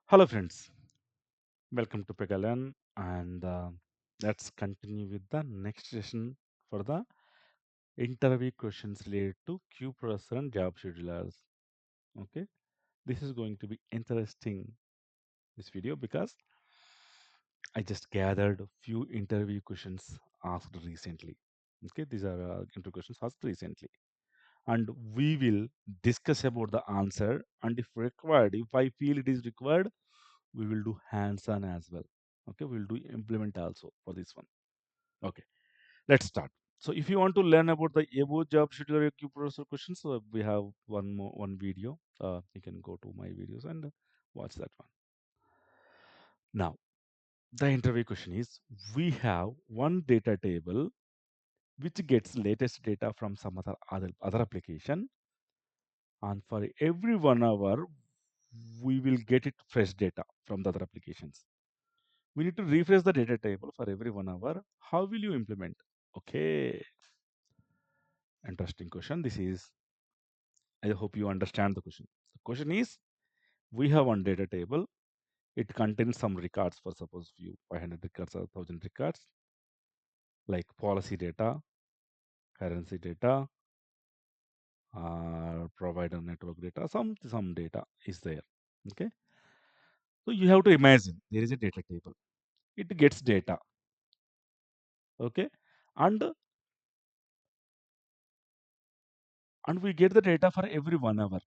Hello, friends. Welcome to PegaLearn, and let's continue with the next session for the interview questions related to queue processor and job schedulers. Okay, this is going to be interesting this video because I just gathered a few interview questions asked recently. Okay, these are interview questions asked recently, and we will discuss about the answer. And if required, if I feel it is required, we will do hands-on as well. Okay, we'll do implement also for this one. Okay, let's start. So if you want to learn about the above job scheduler queue processor questions, we have one video. You can go to my videos and watch that one. Now, the interview question is: we have one data table which gets latest data from some other application, and for every 1 hour, we will get it fresh data from the other applications. We need to refresh the data table for every 1 hour. How will you implement? Okay, interesting question. I hope you understand the question. The question is, we have one data table. It contains some records for suppose few 500 records or 1000 records, like policy data, currency data, provider network data, some data is there. Okay. So you have to imagine there is a data table. It gets data. Okay. And and we get the data for every 1 hour.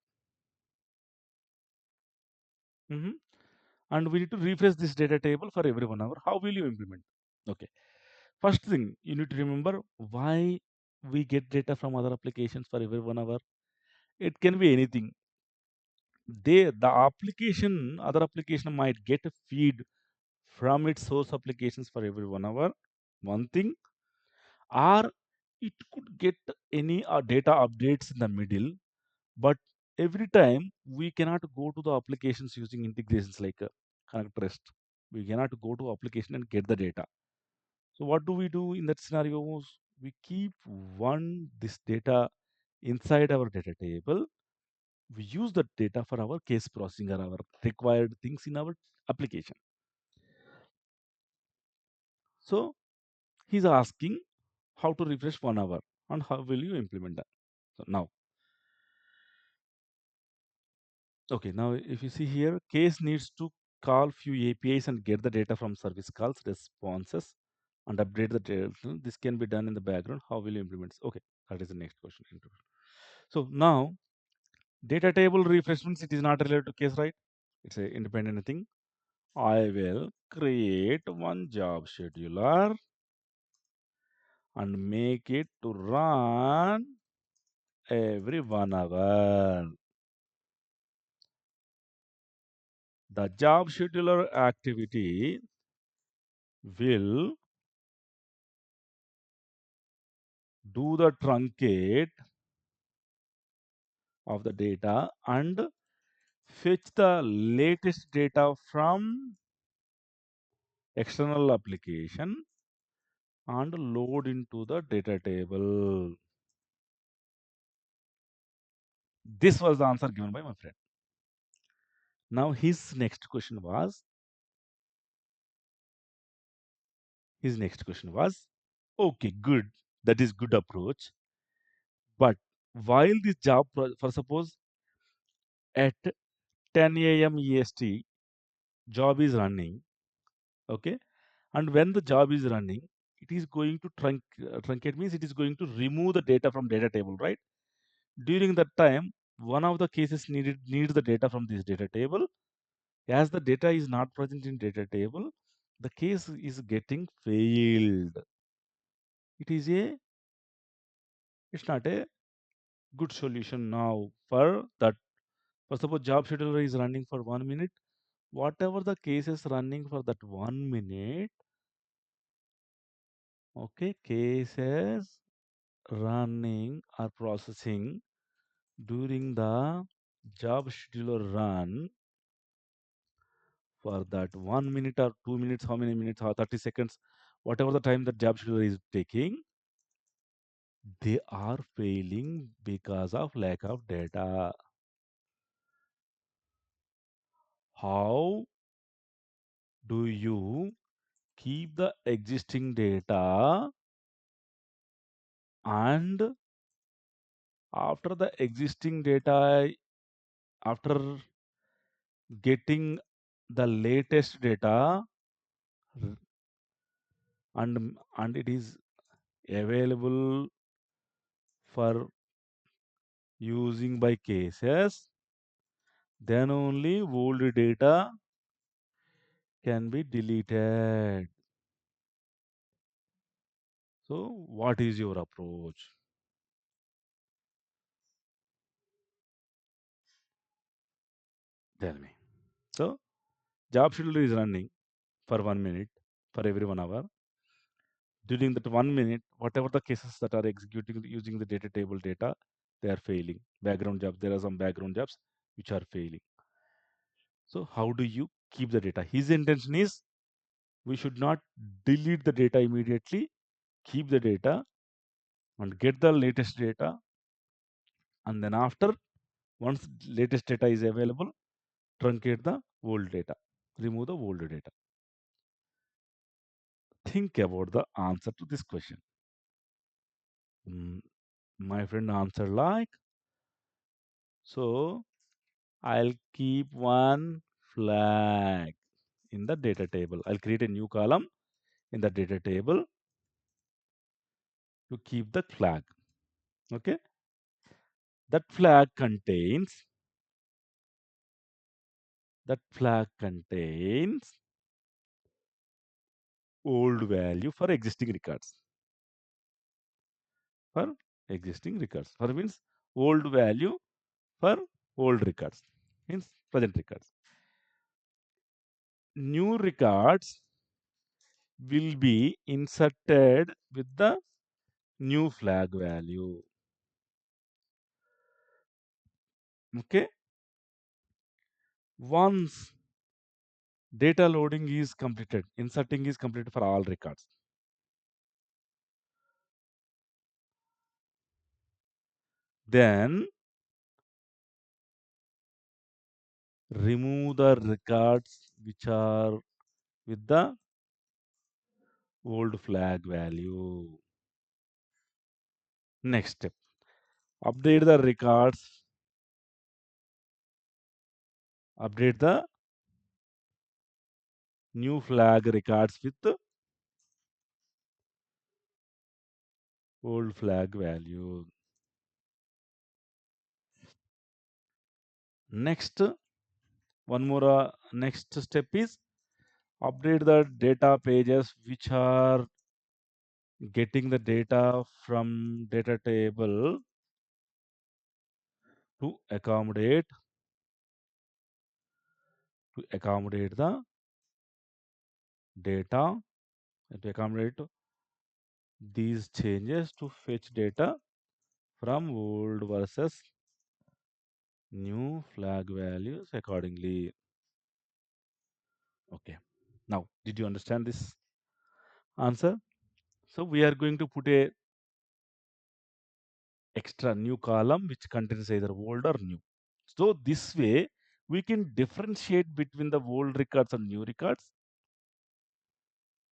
Mhm. And we need to refresh this data table for every 1 hour. How will you implement? Okay. First thing you need to remember why we get data from other applications for every 1 hour. It can be anything. The other application might get a feed from its source applications for every 1 hour. One thing, or it could get any data updates in the middle, but every time we cannot go to the applications using integrations like connect rest. We cannot go to application and get the data. So what do we do in that scenarios? We keep this data inside our data table. We use that data for our case processing or our required things in our application. So he's asking how to refresh 1 hour and how will you implement that. So now, okay, now if you see here, case needs to call few APIs and get the data from service calls, responses, and update the data. This can be done in the background. How will you implement this? Okay, that is the next question. So now data table refreshments, it is not related to case, right? It's a independent thing. I will create one job scheduler and make it to run every 1 hour. The job scheduler activity will do the truncate of the data and fetch the latest data from external application and load into the data table. This was the answer given by my friend. Now his next question was, okay, good. That is good approach. But while this for suppose at 10 a.m. EST, job is running, okay, and when the job is running, it is going to truncate means it is going to remove the data from data table, right? During that time, one of the cases needs the data from this data table. As the data is not present in data table, the case is getting failed. It is a it's not a good solution now for that. For suppose job scheduler is running for 1 minute, whatever the case is running for that 1 minute, okay, cases running or processing during the job scheduler run for that 1 minute or 2 minutes, how many minutes or 30 seconds, whatever the time that job scheduler is taking, they are failing because of lack of data. How do you keep the existing data, and after the existing data, after getting the latest data, and it is available for using by cases, then only old data can be deleted. So what is your approach? Tell me. So job scheduler is running for 1 minute for every 1 hour. During that 1 minute, whatever the cases that are executing using the data table data, they are failing. Background jobs, there are some background jobs which are failing. So how do you keep the data? His intention is we should not delete the data immediately, keep the data and get the latest data, and then after, once latest data is available, truncate the old data, remove the old data. Think about the answer to this question. My friend answered like, so I'll keep one flag in the data table. I'll create a new column in the data table to keep the flag. Okay. That flag contains old value for existing records. For existing records. For means old value for old records. Means present records. New records will be inserted with the new flag value. Okay. Once data loading is completed, inserting is completed for all records. Then remove the records which are with the old flag value. Next step, update the records, update the new flag records with the old flag value. Next, next step is update the data pages which are getting the data from data table to accommodate the data, to accommodate these changes, to fetch data from old versus new flag values accordingly. Okay. Now, did you understand this answer? So we are going to put a extra new column which contains either old or new. So this way we can differentiate between the old records and new records,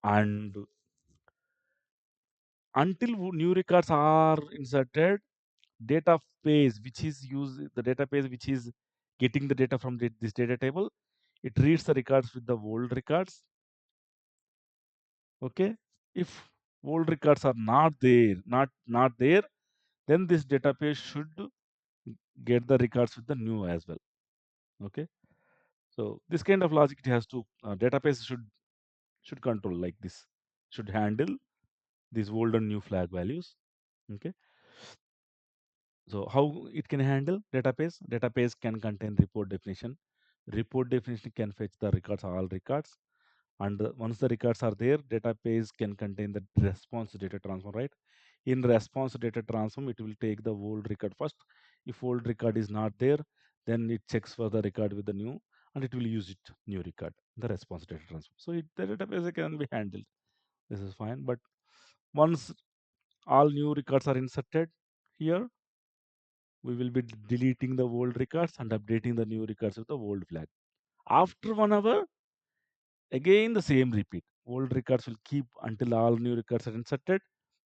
and until new records are inserted, database which is used, the database which is getting the data from this data table, it reads the records with the old records. Okay. If old records are not there, then this database should get the records with the new as well. Okay. So this kind of logic it has to database should control like this, should handle these old and new flag values. Okay. So how it can handle database? Database can contain report definition. Report definition can fetch the records, all records. And once the records are there, database can contain the response data transform, right? In response data transform, it will take the old record first. If old record is not there, then it checks for the record with the new, and it will use it new record, the response data transform. So the database can be handled. This is fine. But once all new records are inserted here, we will be deleting the old records and updating the new records with the old flag. After 1 hour, again the same repeat. Old records will keep until all new records are inserted.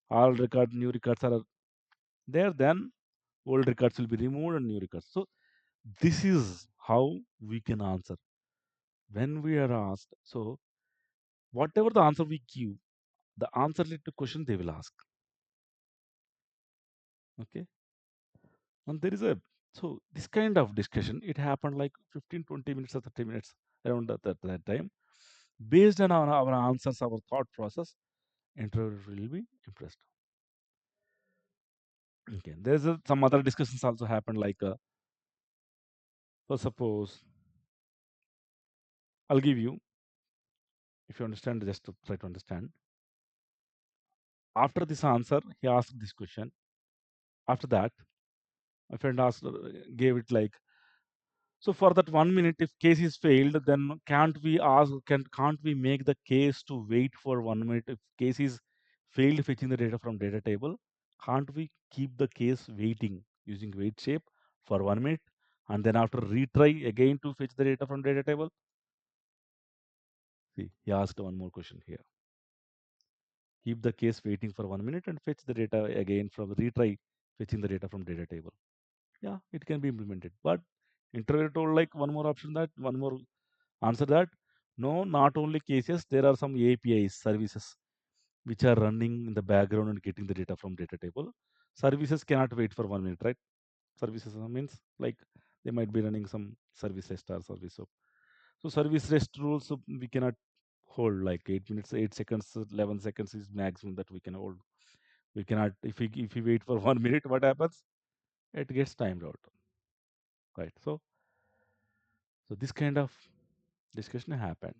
All new records are there. Then old records will be removed and new records. So this is how we can answer when we are asked. So whatever the answer we give, the answer related to question they will ask. Okay. And there is a so this kind of discussion, it happened like 15, 20 minutes or 30 minutes around that time. Based on our answers, our thought process, interviewer will be impressed. Okay. There's some other discussions also happened like, for suppose, I'll give you, if you understand, just to try to understand. After this answer, he asked this question. After that, my friend asked, gave it like, so for that 1 minute, if case is failed, then can't we make the case to wait for 1 minute? If case is failed fetching the data from data table, can't we keep the case waiting using wait shape for 1 minute, and then after retry again to fetch the data from data table? See, he asked one more question here. Keep the case waiting for 1 minute and fetch the data again from retry fetching the data from data table. Yeah, it can be implemented. But interviewer told like one more option, that one more answer, that no, not only cases, there are some APIs services which are running in the background and getting the data from data table. Services cannot wait for 1 minute, right? Services means like they might be running some service rest or service. So service rest rules, we cannot hold like 8 minutes, 8 seconds, 11 seconds is maximum that we can hold. We cannot, if we wait for 1 minute, what happens? It gets timed out, right? So this kind of discussion happened.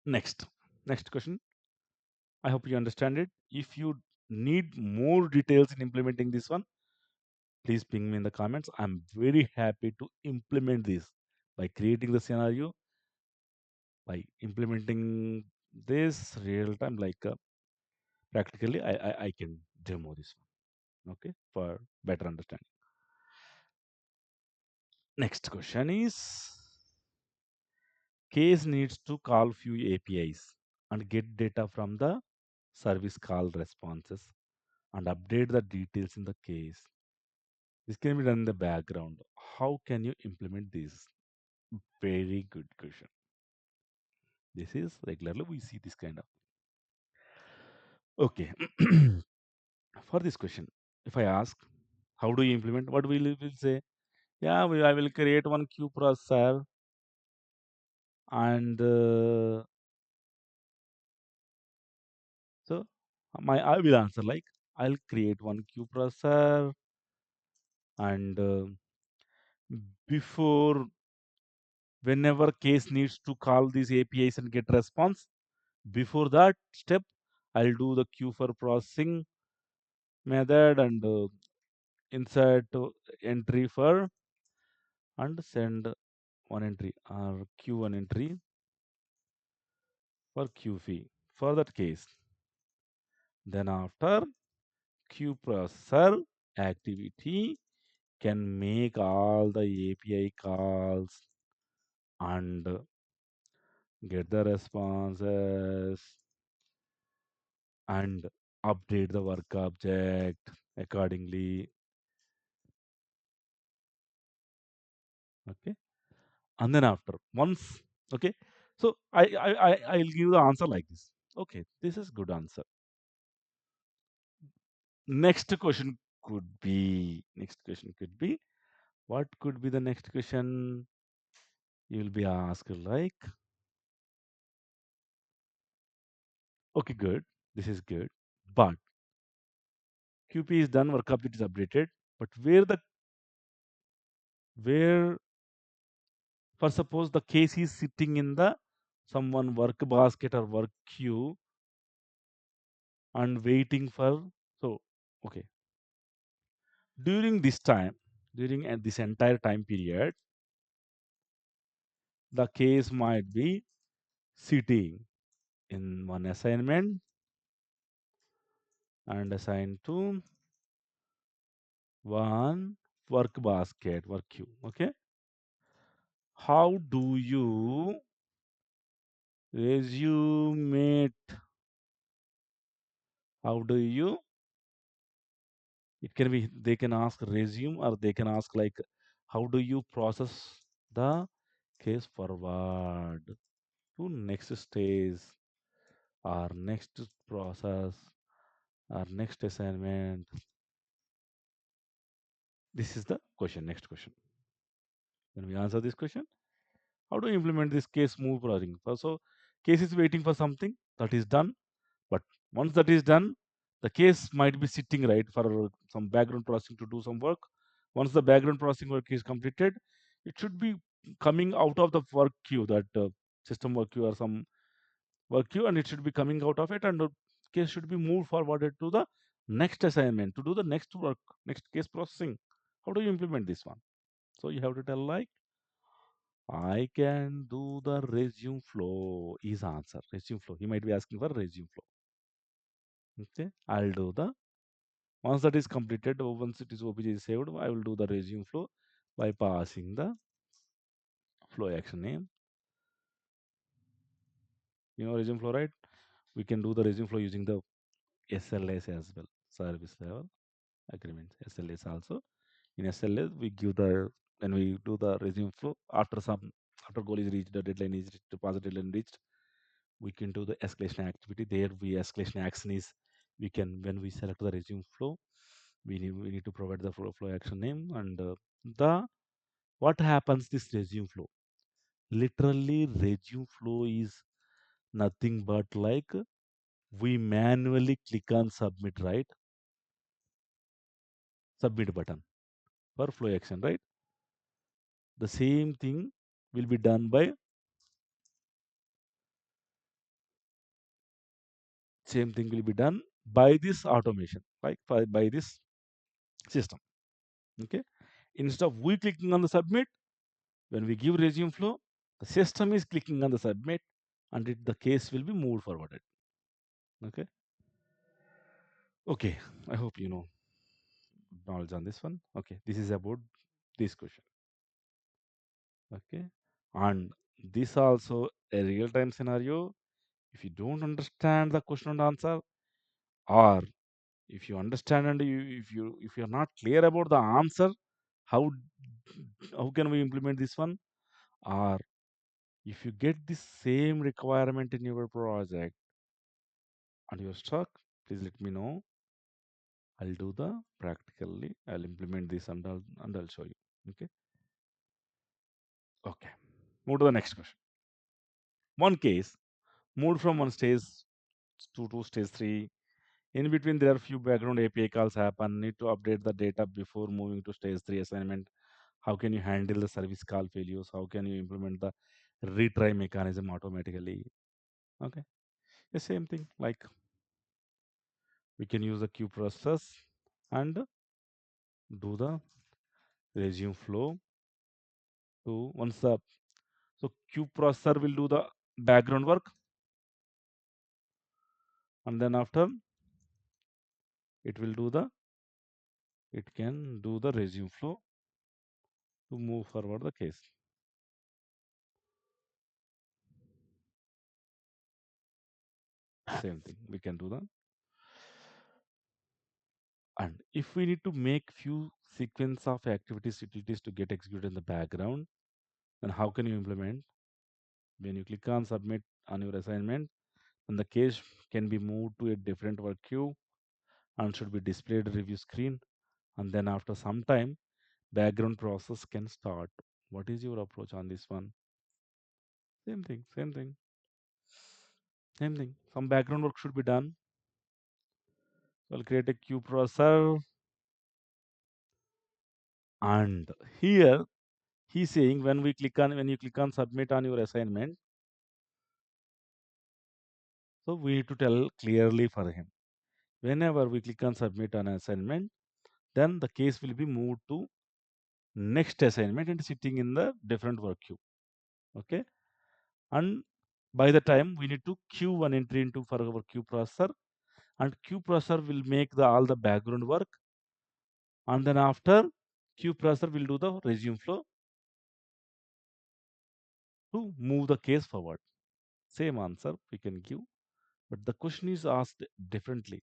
Next question. I hope you understand it. If you need more details in implementing this one, please ping me in the comments. I'm very happy to implement this by creating the scenario, by implementing this real time, like practically, I can demo this one, okay, for better understanding. Next question is, case needs to call few APIs and get data from the service call responses and update the details in the case. This can be done in the background. How can you implement this? Very good question. This is regularly we see this kind of. Okay. For this question, if I ask, how do you implement? What will say? Yeah, I will create one queue processor, and so I will answer like, I'll create one queue processor, and before, whenever case needs to call these APIs and get response, before that step, I'll do the queue for processing method, and insert entry for, and send one entry or queue one entry for queue fee for that case. Then after, queue processor activity can make all the API calls and get the responses and update the work object accordingly. Okay. And then after, once, okay, so I'll give the answer like this. Okay, this is good answer. Next question could be, what could be the next question? You will be asked like, okay, good, this is good, but QP is done, work object is updated, but where for suppose the case is sitting in the someone work basket or work queue and waiting for, so okay, during this time, during this entire time period, the case might be sitting in one assignment and assigned to one work basket, work queue. Okay. how do you resume it? How do you? It can be, they can ask resume, or they can ask like, how do you process the case forward to next stage, or next process, or next assignment? This is the question, next question. When we answer this question, how do you implement this case move processing? So case is waiting for something that is done, but once that is done, the case might be sitting right for some background processing to do some work. Once the background processing work is completed, it should be coming out of the work queue, that system work queue or some work queue, and it should be coming out of it, and the case should be moved forwarded to the next assignment to do the next work, next case processing. How do you implement this one? So you have to tell like, I can do the resume flow is answer. Resume flow. He might be asking for resume flow. Okay, I'll do the, once that is completed, once it is OBJ is saved, I will do the resume flow by passing the flow action name. You know resume flow, right? We can do the resume flow using the SLAs as well, service level agreements. SLAs also. In SLAs, we give the, when we do the resume flow after some, after goal is reached, the deadline is reached, the deposit deadline reached, we can do the escalation activity. There, we escalation action is, we can, when we select the resume flow, we need to provide the flow action name, and the, what happens this resume flow. Literally, resume flow is nothing but like, we manually click on submit, right? Submit button for flow action, right? The same thing will be done by, same thing will be done by this automation, like by this system. Okay. Instead of we clicking on the submit, when we give resume flow, the system is clicking on the submit, and the case will be moved forwarded. Okay. Okay. I hope you know knowledge on this one. Okay. This is about this question. Okay. And this also a real time scenario. If you don't understand the question and answer, or if you understand and if you're not clear about the answer, how how can we implement this one? Or if you get the same requirement in your project and you're stuck, please let me know. I'll do the practically. I'll implement this, and I'll show you. Okay. Okay. Move to the next question. One case moved from one stage to stage three. In between, there are few background API calls happen. Need to update the data before moving to stage three assignment. How can you handle the service call failures? How can you implement the retry mechanism automatically? Okay. The same thing. Like, we can use the queue process and do the resume flow to, once the, so queue processor will do the background work, and then after it will do the, it can do the resume flow to move forward the case. Same thing, we can do that. And if we need to make few sequence of activities utilities to get executed in the background, then how can you implement? When you click on submit on your assignment, then the case can be moved to a different work queue and should be displayed review screen. And then after some time, background process can start. What is your approach on this one? Same thing, same thing, same thing. Some background work should be done. So I'll create a queue processor. And here he's saying, when we click on, when you click on submit on your assignment, so we need to tell clearly for him. Whenever we click on submit on assignment, then the case will be moved to next assignment and sitting in the different work queue. Okay. And by the time we need to queue one entry into for our queue processor, and queue processor will make the all the background work, and then after queue processor will do the resume flow, to move the case forward. Same answer we can give, but the question is asked differently.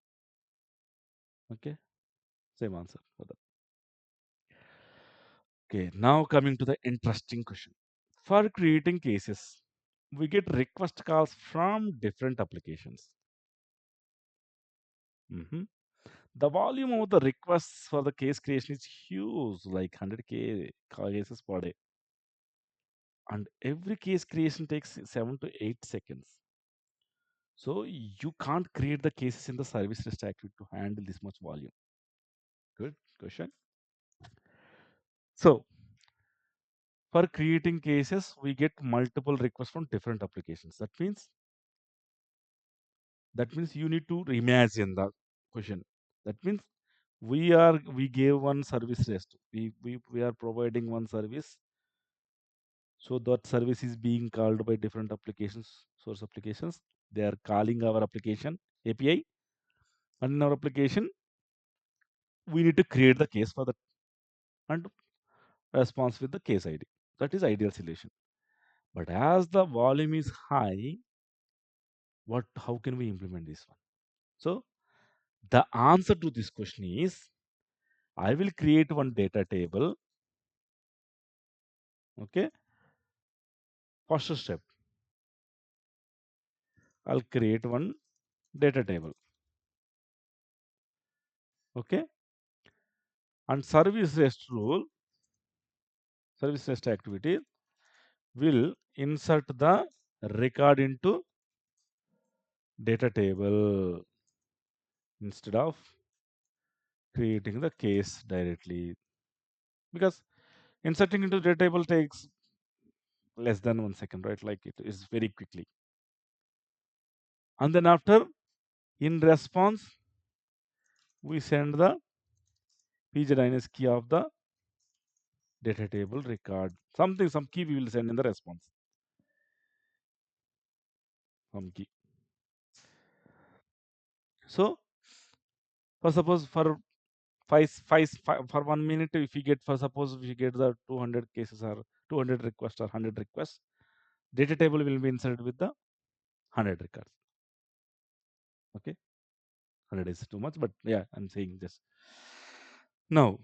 Okay, same answer for that. Okay, now coming to the interesting question. For creating cases, we get request calls from different applications. Mhm. The volume of the requests for the case creation is huge, like 100K cases per day. And every case creation takes 7 to 8 seconds. So you can't create the cases in the service rest activity to handle this much volume. Good question. So for creating cases, we get multiple requests from different applications. That means you need to reimagine the question. That means we gave one service rest. We are providing one service. So that service is being called by different applications, source applications. They are calling our application API. And in our application, we need to create the case for that and response with the case ID. That is ideal solution. But as the volume is high, how can we implement this one? So the answer to this question is I will create one data table. Okay. First step, I'll create one data table. Okay. And service rest activity will insert the record into data table instead of creating the case directly, because inserting into data table takes less than 1 second, right? Like it is very quickly. And then after, in response, we send the pgdns key of the data table record. Some key we will send in the response. Some key. So, for suppose for for 1 minute, if we get, for suppose we get the 200 cases or 200 requests or 100 requests, data table will be inserted with the 100 records. Okay, 100 is too much, but yeah, I'm saying this. Now,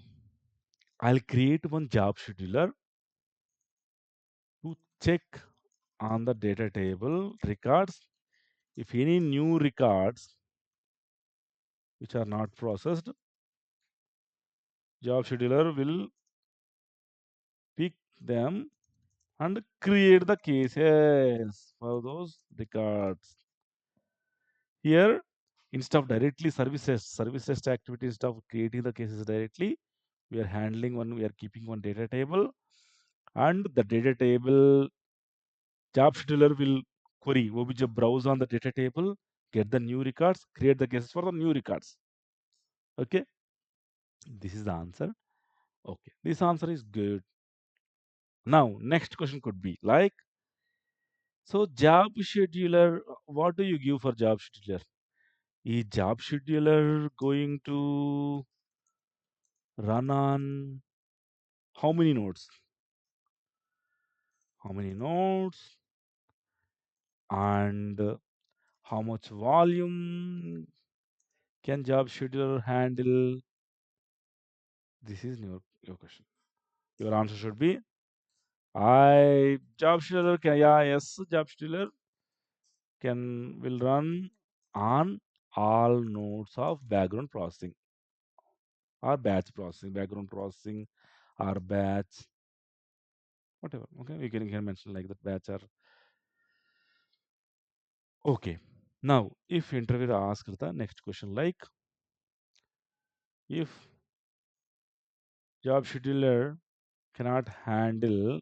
I'll create one job scheduler to check on the data table records. If any new records which are not processed, job scheduler will pick them and create the cases for those records. Here, instead of directly service test activities, instead of creating the cases directly, we are keeping one data table, and the data table job scheduler will query obj browse on the data table, get the new records, create the cases for the new records. Okay, this is the answer. Okay, this answer is good. Now, next question could be like, so job scheduler, what do you give for job scheduler? Is job scheduler going to run on how many nodes? How many nodes? And how much volume can job scheduler handle? This is your question. Your answer should be I job scheduler can, yeah, yes, job scheduler will run on all nodes of background processing or batch processing, background processing or batch, whatever. Okay, you can mention like that batch or okay. Now, if interviewer asks the next question like, if job scheduler cannot handle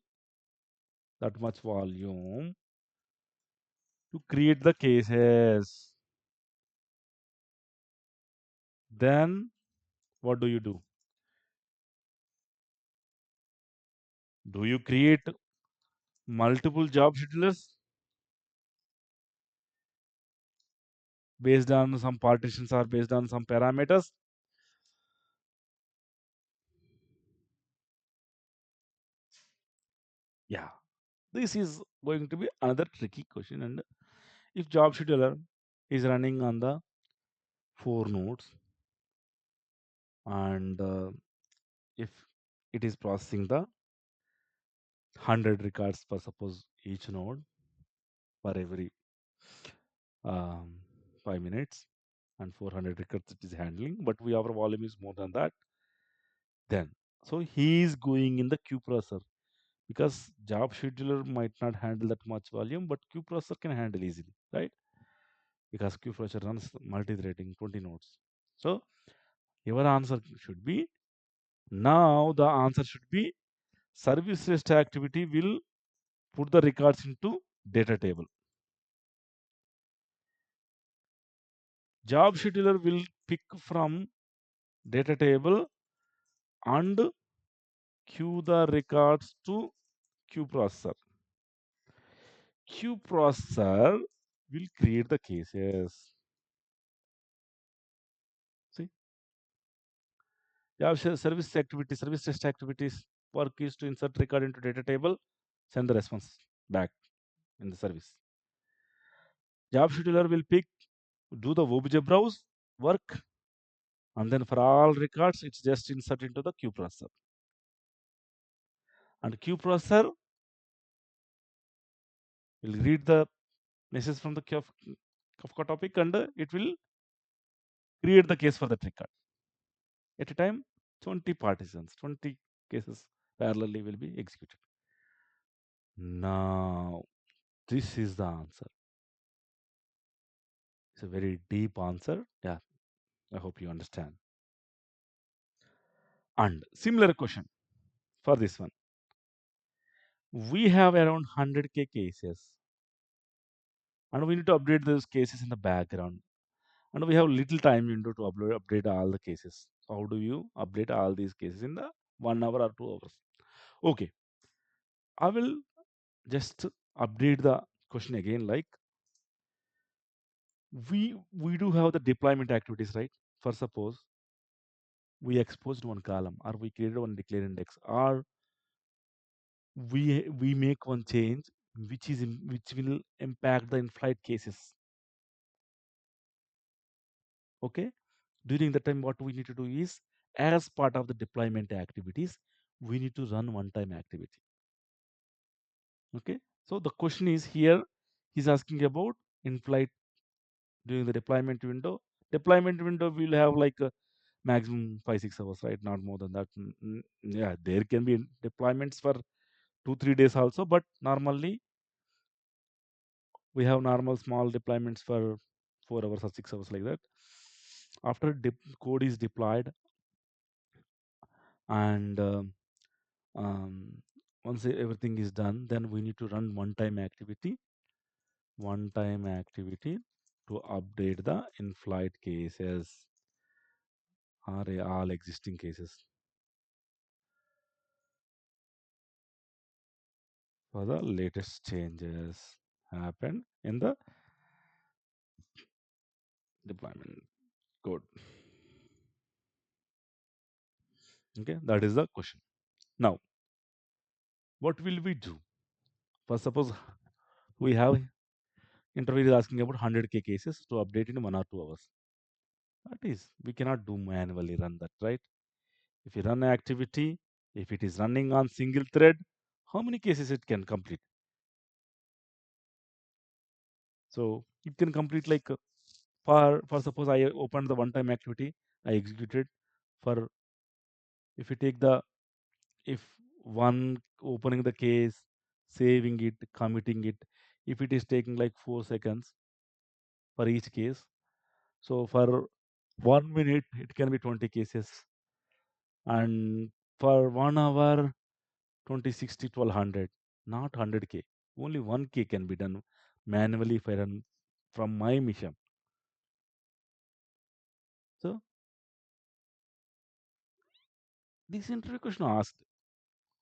that much volume to create the cases, then what do you do? Do you create multiple job schedulers based on some partitions or based on some parameters? Yeah. This is going to be another tricky question. And if job scheduler is running on the 4 nodes, and if it is processing the 100 records per suppose each node for every um, 5 minutes, and 400 records it is handling, but our volume is more than that, then so he is going in the queue processor, because job scheduler might not handle that much volume, but queue processor can handle easily, right? Because queue processor runs multi-threading 20 nodes. So your answer should be, now the answer should be, service rest activity will put the records into data table. Job scheduler will pick from data table and queue the records to queue processor. Queue processor will create the cases. See, service test activities work is to insert record into data table, send the response back in the service. Job scheduler will pick, do the obj browse work, and then for all records, it's just insert into the queue processor. And queue processor will read the message from the Kafka topic, and it will create the case for that record. At a time, 20 partitions, 20 cases parallelly will be executed. Now, this is the answer. It's a very deep answer. Yeah, I hope you understand. And similar question for this one. We have around 100K cases, and we need to update those cases in the background. And we have little time window to update all the cases. So how do you update all these cases in the 1 hour or 2 hours? Okay, I will just update the question again. Like, we do have the deployment activities, right? For suppose we exposed one column, or we created one declare index, or we make one change which will impact the in-flight cases. Okay, during the time, what we need to do is, as part of the deployment activities, we need to run one-time activity. Okay, so the question is here, he's asking about in-flight during the deployment window. Deployment window will have like a maximum 5-6 hours, right? Not more than that. Yeah, there can be deployments for 2-3 days also, but normally we have normal small deployments for 4 hours or 6 hours, like that. After code is deployed, and um, once everything is done, then we need to run one-time activity to update the in-flight cases, or all existing cases, for the latest changes happened in the deployment code. Okay, that is the question. Now, what will we do? For suppose we have interview is asking about 100K cases to update in 1 or 2 hours. That is, we cannot do manually run that, right? If you run an activity, if it is running on single thread, how many cases it can complete? So it can complete like for suppose I opened the one-time activity, I executed for, if you take the, if one opening the case, saving it, committing it, if it is taking like 4 seconds for each case, so for 1 minute it can be 20 cases, and for 1 hour 20, 60, 1200, not 100K, only 1K can be done manually if I run from my mission. So this interview question asked,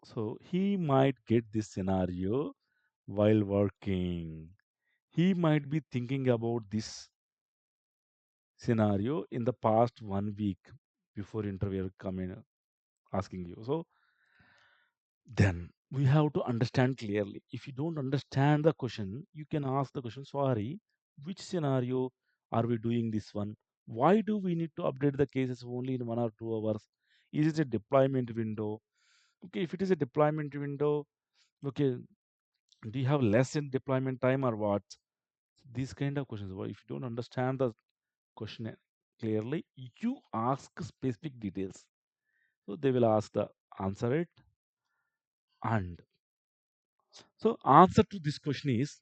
so he might get this scenario while working. He might be thinking about this scenario in the past 1 week before interviewer come in asking you. So then we have to understand clearly. If you don't understand the question, you can ask the question, sorry, which scenario are we doing this one? Why do we need to update the cases only in 1 or 2 hours? Is it a deployment window? Okay, if it is a deployment window, okay, do you have less in deployment time or what? These kind of questions. Well, if you don't understand the question clearly, you ask specific details. So they will ask the answer it. And so answer to this question is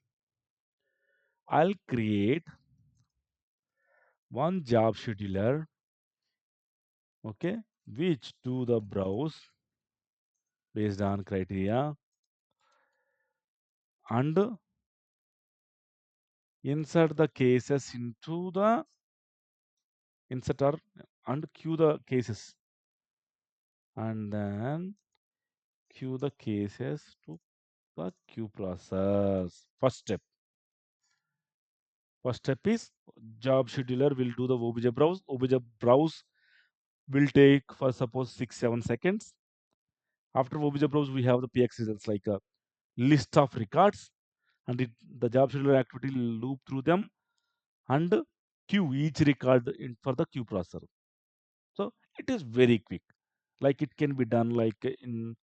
I'll create one job scheduler, okay, which do the browse based on criteria and insert the cases into the inserter and queue the cases and then queue the cases to the queue process. First step is job scheduler will do the obj browse. Obj browse will take for suppose 6-7 seconds. After obj browse, we have the PX results like a list of records, and the job scheduler activity will loop through them and queue each record for the queue processor. So it is very quick. Like it can be done like in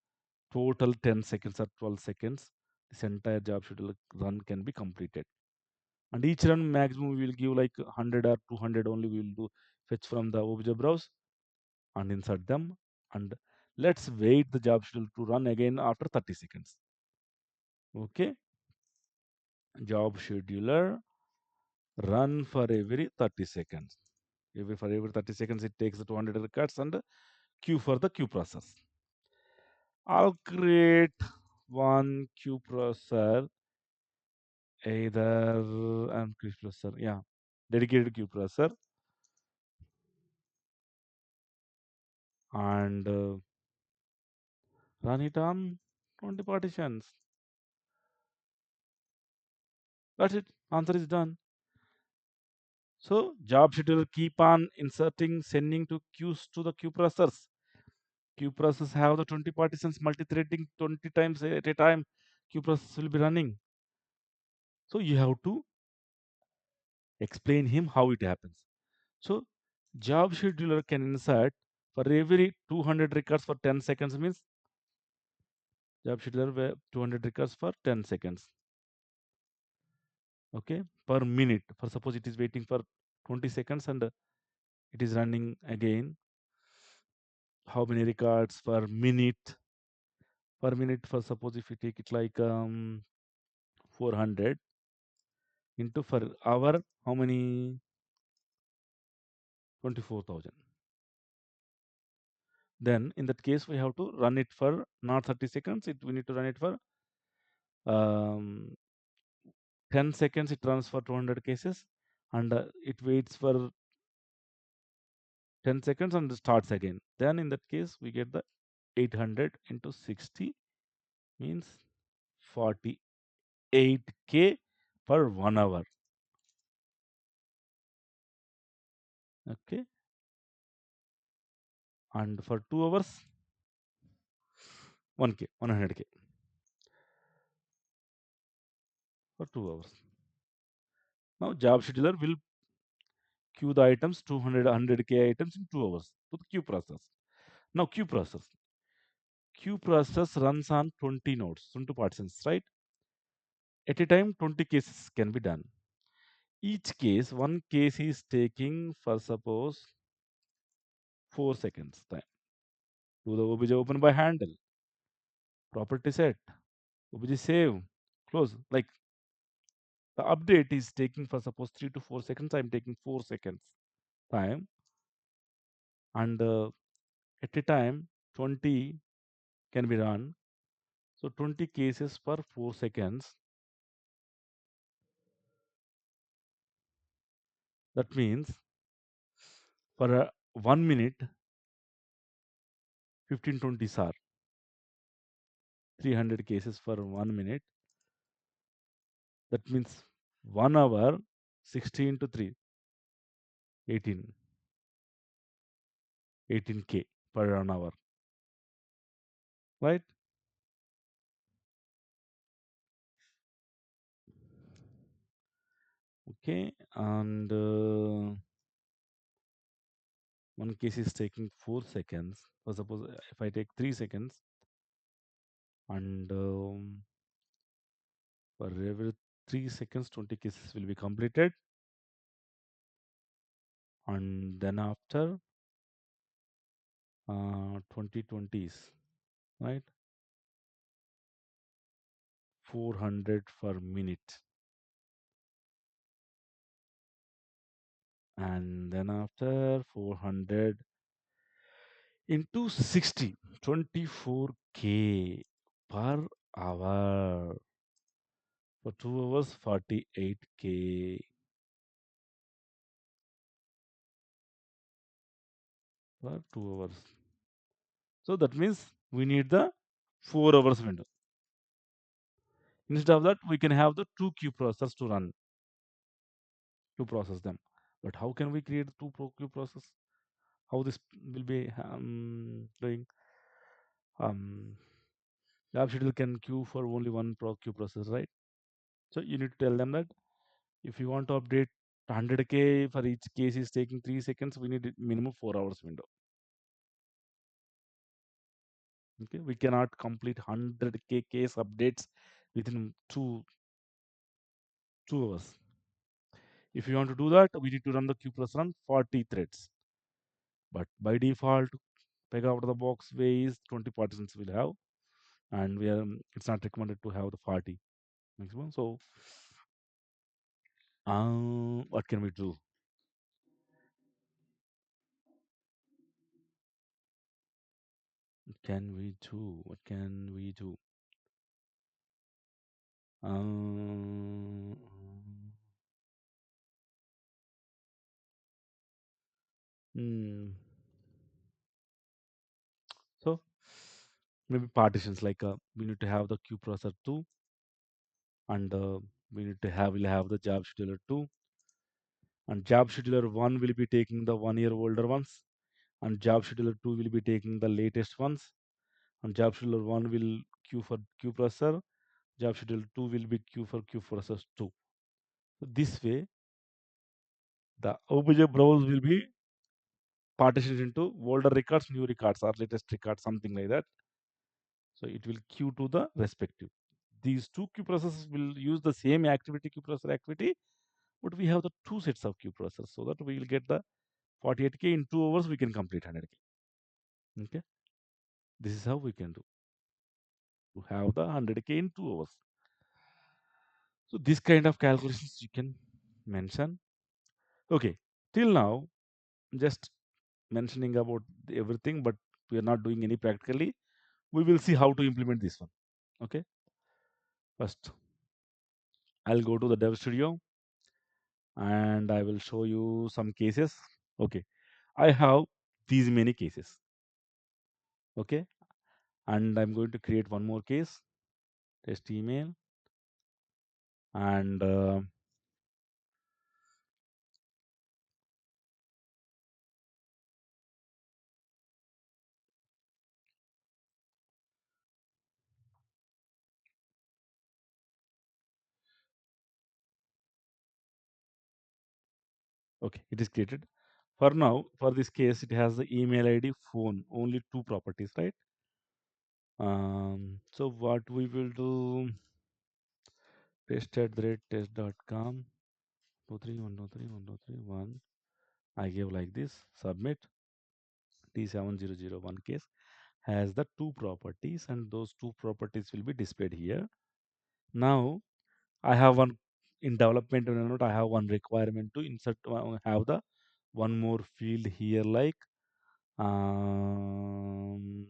total 10 seconds or 12 seconds. This entire job scheduler run can be completed. And each run maximum we will give like 100 or 200 only we will do fetch from the obj browse and insert them. And let's wait the job schedule to run again after 30 seconds. Okay. Job scheduler run for every 30 seconds. For every 30 seconds, it takes the 200 records and queue for the queue process. I'll create one queue processor, either queue processor, yeah, dedicated queue processor, and run it on 20 partitions. That's it. Answer is done. So job scheduler keep on inserting, sending to queues to the queue processors. Queue process have the 20 partitions, multi-threading 20 times at a time. Queue process will be running. So you have to explain him how it happens. So job scheduler can insert for every 200 records for 10 seconds means job scheduler 200 records for 10 seconds. Okay, per minute. For suppose it is waiting for 20 seconds and it is running again. How many records per minute? Per minute for suppose if you take it like 400 into per hour, how many? 24,000. Then in that case we have to run it for not 30 seconds. We need to run it for um, 10 seconds. It runs for 200 cases and it waits for 10 seconds and starts again. Then in that case we get the 800 into 60 means 48k per 1 hour. Okay, and for 2 hours 1k 100k for 2 hours. Now job scheduler will queue the items 200 100k items in 2 hours to the queue process. Now queue process runs on 20 nodes, 20 partitions, right? At a time 20 cases can be done. Each case, one case is taking for suppose 4 seconds time. Do the obj open by handle, property set, obj save, close. Like the update is taking for suppose 3 to 4 seconds. I'm taking 4 seconds time, and at a time 20 can be run. So 20 cases per 4 seconds. That means for 1 minute 1520 are 300 cases for 1 minute. That means 1 hour 16 to 3 18 18k per an hour, right? Okay, and one case is taking 4 seconds. For suppose if I take 3 seconds, and for every 3 seconds, 20 cases will be completed, and then after 2020s, right? 400 per minute, and then after 400 into 60, 24K per hour. For 2 hours, 48K for 2 hours. So that means we need the 4 hours window. Instead of that, we can have the two queue processors to run to process them. But how can we create two queue process? How this will be doing? Um, job schedule can queue for only one queue process, right? So you need to tell them that if you want to update 100K for each case is taking 3 seconds, we need minimum 4 hours window. Okay, we cannot complete 100K case updates within two hours. If you want to do that, we need to run the queue process on 40 threads. But by default, Pega out of the box way is 20 participants will have, and we are it's not recommended to have the 40 maximum. So, what can we do? What can we do? What can we do? Um, hmm. So maybe partitions like we need to have the queue processor 2, and we need to have will have the job scheduler 2, and job scheduler 1 will be taking the 1 year older ones, and job scheduler 2 will be taking the latest ones, and job scheduler 1 will queue for queue processor, job scheduler 2 will be queue for queue processor 2. So this way the obj browse will be partitioned into older records, new records, or latest records, something like that. So it will queue to the respective. These two queue processors will use the same activity, queue processor activity, but we have the two sets of queue processors, so that we will get the 48K in 2 hours. We can complete 100K. Okay, this is how we can do to have the 100K in 2 hours. So this kind of calculations you can mention. Okay, till now just mentioning about everything, but we are not doing any practically. We will see how to implement this one. Okay, first I'll go to the dev studio and I will show you some cases. Okay, I have these many cases. Okay, and I'm going to create one more case, test email, and okay, it is created. For now, for this case, it has the email ID, phone, only two properties, right? So what we will do, test@test.com, 231231231. I give like this, submit. T7001 case has the two properties, and those two properties will be displayed here. Now I have one in development note. I have one requirement to insert, have the one more field here, like um,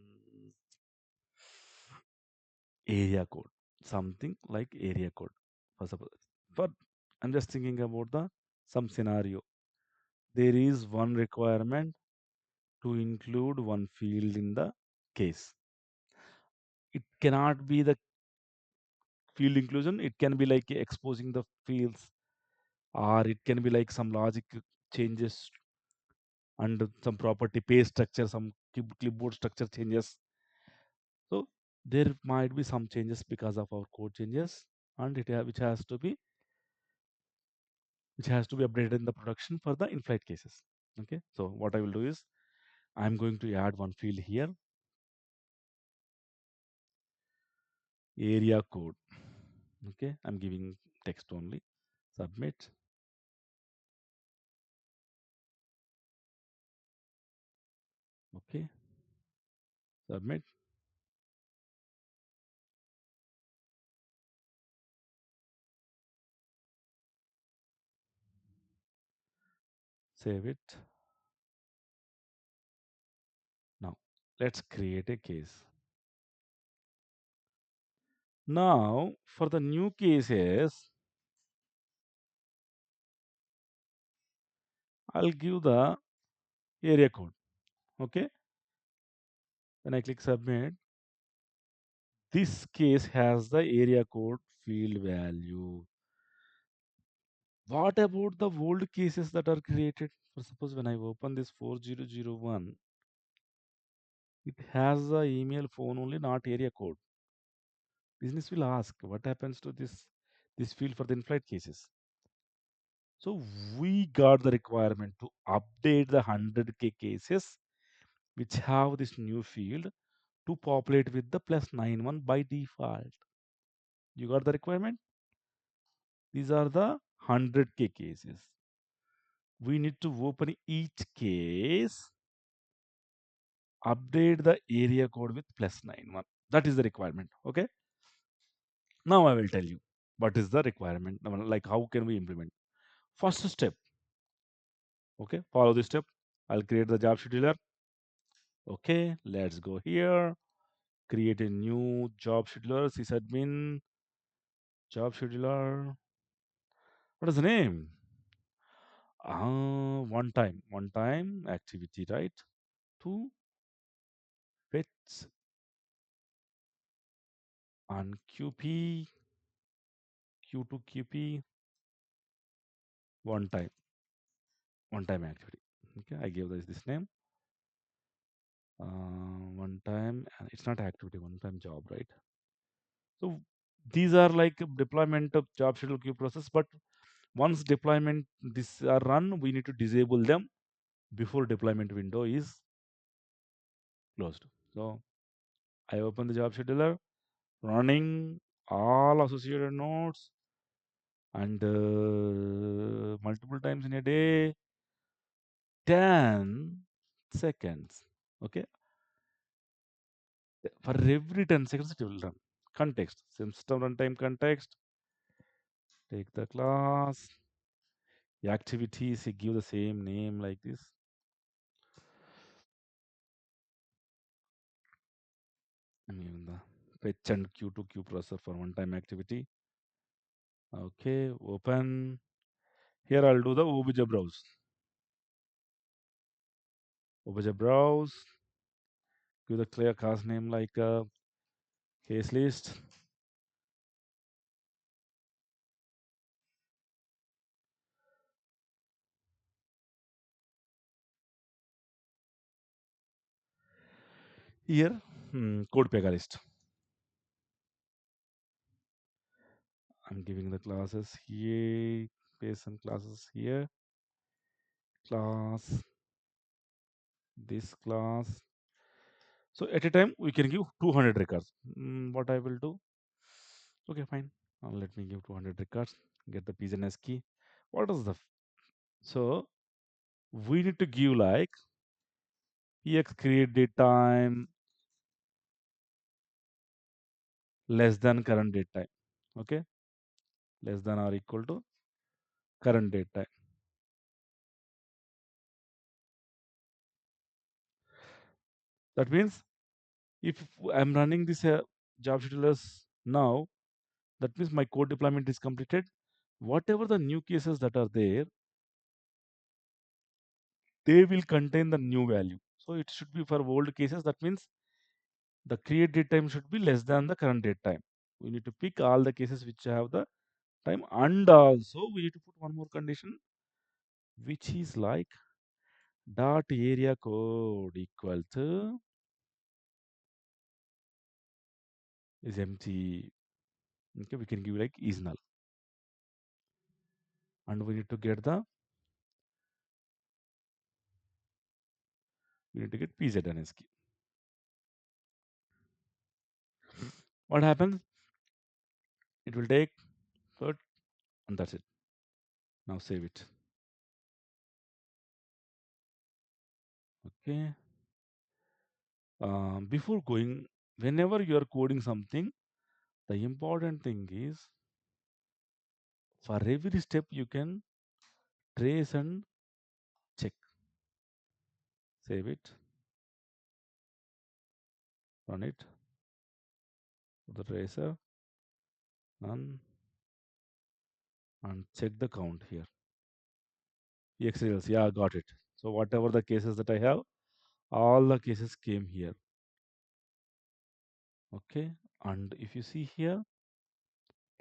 area code, something like area code. For suppose, but I'm just thinking about the some scenario. There is one requirement to include one field in the case. It cannot be the field inclusion. It can be like exposing the fields, or it can be like some logic changes and some property page structure, some clipboard structure changes. So there might be some changes because of our code changes, and which has to be which has to be updated in the production for the in-flight cases. Okay, so what I will do is I'm going to add one field here, area code. Okay, I'm giving text only. Submit. Okay, submit. Save it. Now let's create a case. Now for the new cases, I'll give the area code. Okay, when I click submit, this case has the area code field value. What about the old cases that are created? For suppose when I open this 4001, it has the email phone only, not area code. Business will ask what happens to this field for the in-flight cases. So we got the requirement to update the 100K cases which have this new field to populate with the +91 by default. You got the requirement? These are the 100K cases. We need to open each case, update the area code with +91. That is the requirement. Okay. Now I will tell you what is the requirement. Like how can we implement? First step. Okay. Follow this step. I'll create the job scheduler. Okay. Let's go here. Create a new job scheduler. Sysadmin job scheduler. What is the name? One time activity, right? To fetch on QP, Q2 QP, one time, one time activity. Okay, I gave this name. One time, and it's not activity, one time job, right? So these are like deployment of job schedule queue process, but once deployment this are run, we need to disable them before deployment window is closed. So I open the job scheduler, running all associated nodes and multiple times in a day, 10 seconds. Okay, for every 10 seconds it will run. Context, system runtime context, take the class, the activities, you give the same name like this. I'm giving the fetch and queue to queue processor for one time activity. Okay, open. Here I'll do the obj browse. Obj browse, give the clear class name like case list. Here, code pega list. I'm giving the classes here, paste some classes here, class, this class. So at a time, we can give 200 records. What I will do? Okay, fine. Let me give 200 records, get the PGNS key. What is the... So we need to give like ex create date time less than current date time. Okay, less than or equal to current date time. That means if I'm running this job schedulers now, that means my code deployment is completed. Whatever the new cases that are there, they will contain the new value. So it should be for old cases. That means the create date time should be less than the current date time. We need to pick all the cases which have the time, and also we need to put one more condition, which is like dot area code equal to is empty. Okay, we can give like is null. and we need to get PZNS key. What happens? It will take good, and that's it. Now save it. Okay. Before going, whenever you are coding something, the important thing is for every step you can trace and check. Save it, run it, put the tracer, run, and check the count here. EXRLs, yeah, got it. So whatever the cases that I have, all the cases came here. Okay, and if you see here,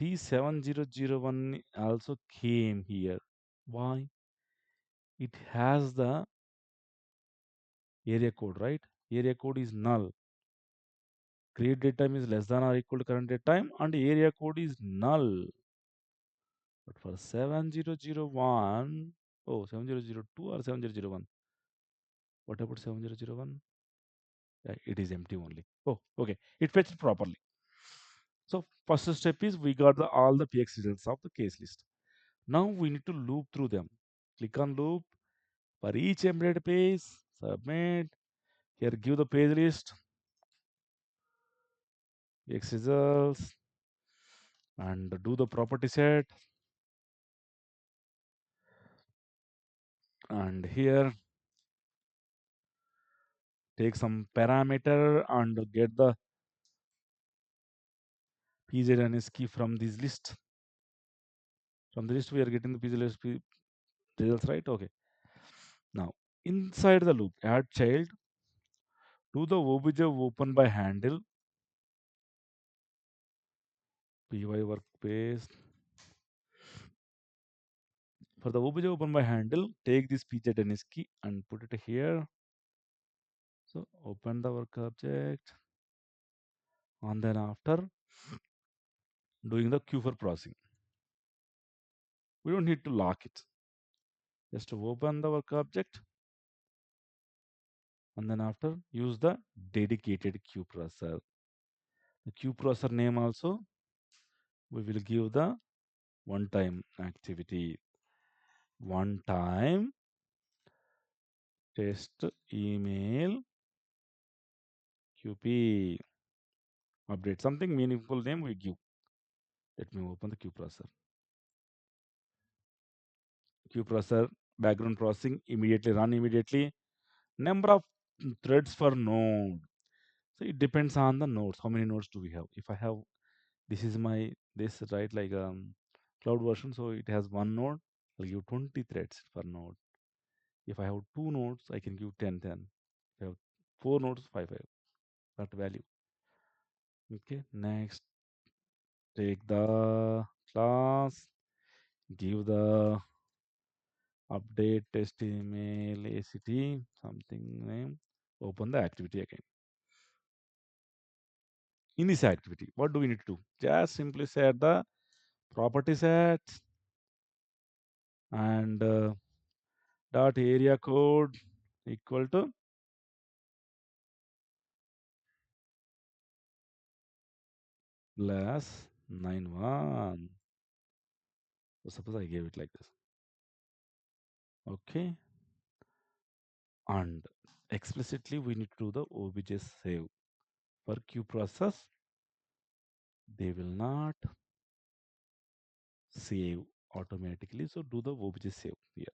T7001 also came here. Why? It has the area code, right? Area code is null. Create date time is less than or equal to current date time, and area code is null. But for 7001, oh, 7002 or 7001? What about 7001? Yeah, it is empty only. Oh, okay. It fetched properly. So first step is we got all the PX results of the case list. Now we need to loop through them. Click on loop for each embedded page, submit. Here give the page list, PX results, and do the property set. And here take some parameter and get the PZNS key from this list. From the list we are getting the PZNS results, right? Okay. Now inside the loop, add child, do the obj open by handle, py workspace. For the obj open by handle, take this PZNS key and put it here. So open the work object, and then after doing the queue for processing. We don't need to lock it. Just open the work object, and then after use the dedicated queue processor. The queue processor name also we will give the one time activity, one time test email QP. Update something meaningful name we give. Let me open the queue processor. Queue processor background processing immediately run immediately. Number of threads per node. So it depends on the nodes. How many nodes do we have? If I have this is my this right like cloud version, so it has one node. I'll give 20 threads per node. If I have two nodes, I can give 10, 10. If I have four nodes, 5, 5. That value. Okay. Next, take the class, give the update test email ACT something name. Open the activity again. In this activity, what do we need to do? Just simply set the property set and dot area code equal to plus 91. So suppose I gave it like this. Okay. And explicitly we need to do the obj save. For queue process, they will not save automatically. So do the obj save here.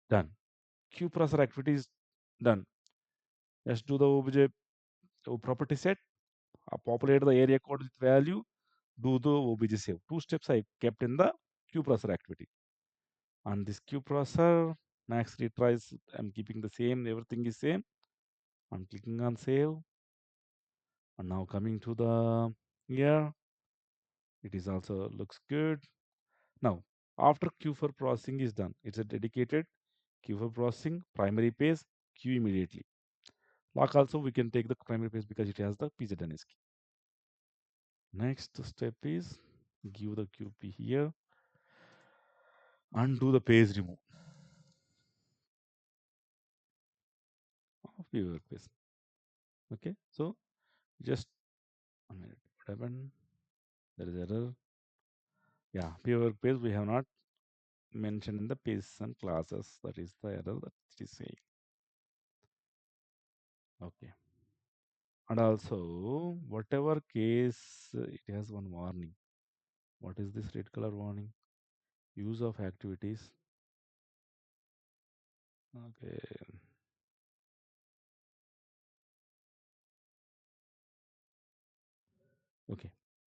Done. Queue processor activity is done. Let's do the obj property set. Populate the area code with value. Do the obj save. Two steps I kept in the queue processor activity. On this queue processor, max retries, I'm keeping the same. Everything is same. I'm clicking on save. And now coming to the here, it is also looks good. Now, after queue for processing is done, it's a dedicated queue for processing, primary page, queue immediately. Lock also we can take the primary page because it has the PZNS key. Next step is give the QP here. Undo the page remove of your workplace. Okay, so just a minute. What happened? There is error. Yeah, peer work page we have not mentioned in the pages and classes. That is the error that it is saying. Okay, and also whatever case it has one warning. What is this red color warning? Use of activities. Okay. Okay.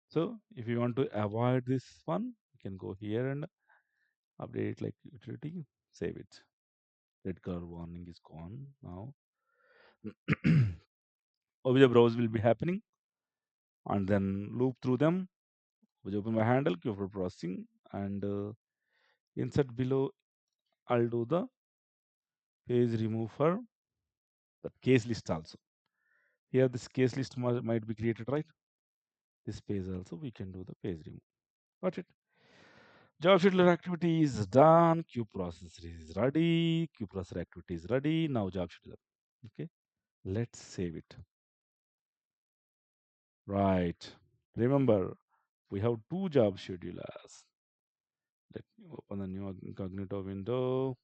So if you want to avoid this one, you can go here and update it like utility, save it. Red color warning is gone now. Obj browse will be happening and then loop through them. Obj open my handle, queue for processing, and insert below. I'll do the page remove for the case list also. Here this case list might be created, right? This page also we can do the page remove. Got it? Job scheduler activity is done. Queue processor is ready. Queue processor activity is ready. Now job scheduler. Okay. Let's save it. Right. Remember, we have two job schedulers. Let me open the new incognito window.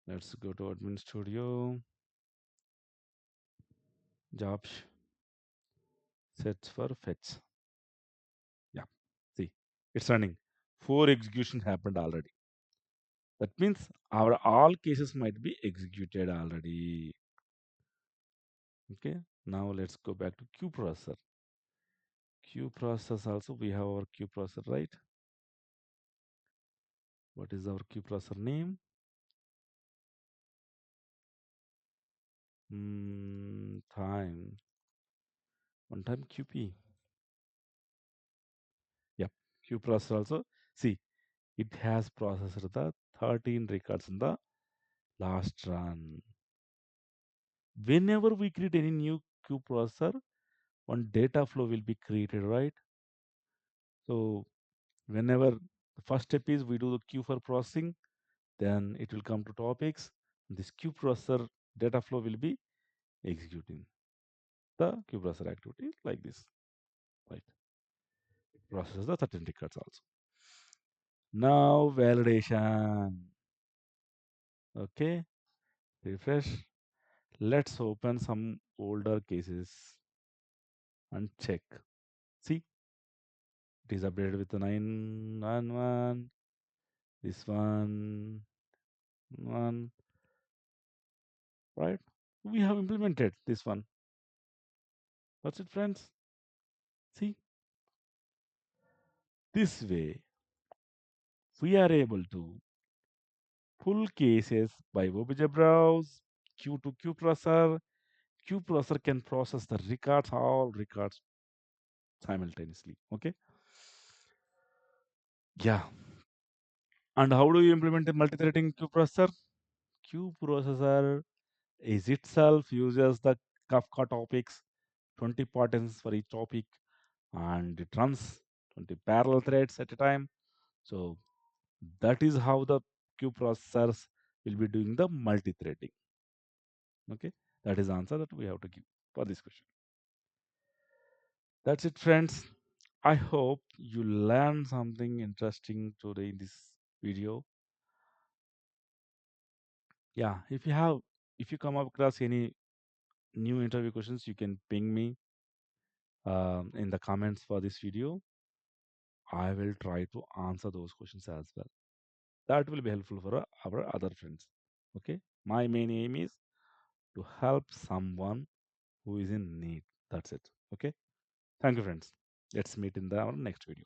Let's go to admin studio. Job sets for fetch. Yeah. See, it's running. 4 execution happened already. That means our all cases might be executed already. Okay. Now let's go back to queue processor. Queue process also we have our queue processor, right? What is our queue processor name? Time. One time QP. Yep. Queue processor also. See, it has processed the 13 records in the last run. Whenever we create any new queue processor, one data flow will be created, right? So whenever the first step is we do the queue for processing, then it will come to topics. This queue processor data flow will be executing the queue processor activity like this, right? It processes the 13 records also. Now validation. Okay, refresh. Let's open some older cases and check. See, it is updated with the 911. This one, right? We have implemented this one. That's it, friends. See, this way we are able to pull cases by OBJ browse, queue to queue processor. Queue processor can process the records, all records simultaneously. Okay. Yeah. And how do you implement a multi-threading queue processor? Queue processor is itself uses the Kafka topics, 20 partitions for each topic, and it runs 20 parallel threads at a time. So that is how the queue processors will be doing the multi-threading. Okay, that is the answer that we have to give for this question. That's it, friends. I hope you learned something interesting today in this video. Yeah, if you come across any new interview questions, you can ping me in the comments for this video. I will try to answer those questions as well. That will be helpful for our other friends. Okay, my main aim is to help someone who is in need. That's it. Okay, thank you, friends. Let's meet in our next video.